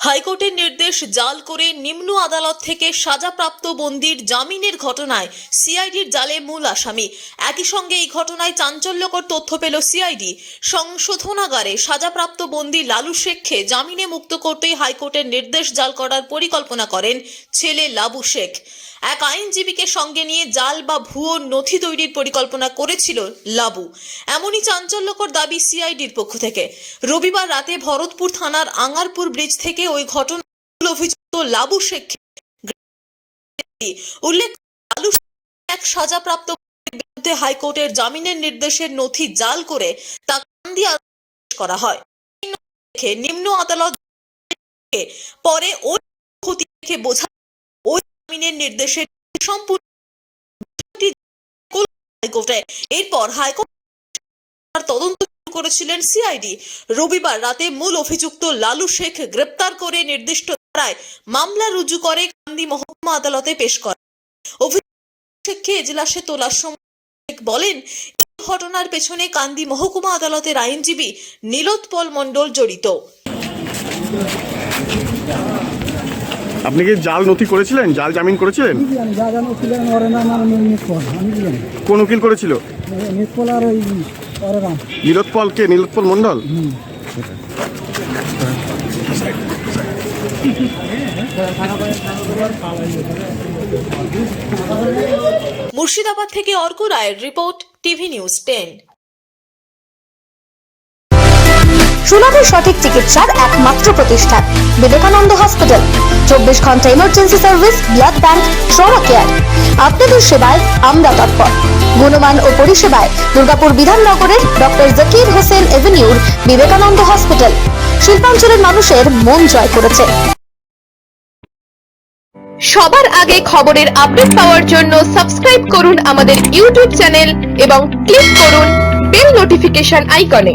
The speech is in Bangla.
হাইকোর্টের নির্দেশ জাল করে নিম্ন আদালত থেকে সাজাপ্রাপ্ত বন্দির জামিনের ঘটনায় সিআইডির জালে মূল আসামি। একই সঙ্গে এই ঘটনায় চাঞ্চল্যকর তথ্য পেল সিআইডি। সংশোধনাগারে সাজাপ্রাপ্ত বন্দি লালু শেখকে জামিনে মুক্ত করতেই হাইকোর্টের নির্দেশ জাল করার পরিকল্পনা করেন ছেলে লাবু শেখ। এক আইনজীবীকে সঙ্গে নিয়ে জাল বা ভুয়ো নথি তৈরির পরিকল্পনা করেছিল লাবু। এমনই চাঞ্চল্যকর দাবি সিআইডির পক্ষ থেকে। রবিবার রাতে ভরতপুর থানার আঙ্গারপুর ব্রিজ থেকে ওই ঘটনার অভিযুক্ত লাবু শেখকে উল্লেখ লালু এক সাজাপ্রাপ্ত বিরুদ্ধে হাইকোর্টের জামিনের নির্দেশের নথি জাল করে তা কান্দি করা হয়। নিম্ন আদালত পরে ওই ক্ষতি থেকে বোঝা ওই জামিনের নির্দেশের সম্পূর্ণ হাইকোর্টে। এরপর হাইকোর্ট তদন্ত শুরু করেছিলেন সিআইডি। রবিবার রাতে মূল অভিযুক্ত লালু শেখ গ্রেপ্তার করে নির্দিষ্ট ধারায় মামলা রুজু করে কান্দি মহকুমা আদালতে পেশ করে। অভিযুক্ত শেখকে এজলাসে তোলার সময় বলেন, এই ঘটনার পেছনে কান্দি মহকুমা আদালতের আইনজীবী নীলোৎপল মণ্ডল জড়িত। আপনি কি জাল নথি করেছিলেন, জাল জামিন করেছিলেন? কোন উকিল করেছিল? নীলোৎপল কে? নীলোৎপল মণ্ডল। মুর্শিদাবাদ থেকে অর্ক রায়ের রিপোর্ট, টিভি নিউজ 10। সুলভ সঠিক চিকিৎসার একমাত্র প্রতিষ্ঠান বিবেকানন্দ হসপিটাল। 24 ঘন্টা emergency service, blood bank, trauma care. আপনাদের সেবায় আমরা তৎপর। গুণমান ও পরিষেবায় দুর্গাপুর বিধাননগরের ডক্টর জাকির হোসেন এভিনিউর বিবেকানন্দ হসপিটাল শিল্পাঞ্চলের মানুষের মন জয় করেছে। সবার আগে খবরের আপডেট পাওয়ার জন্য সাবস্ক্রাইব করুন আমাদের ইউটিউব চ্যানেল এবং ক্লিক করুন বেল নোটিফিকেশন আইকনে।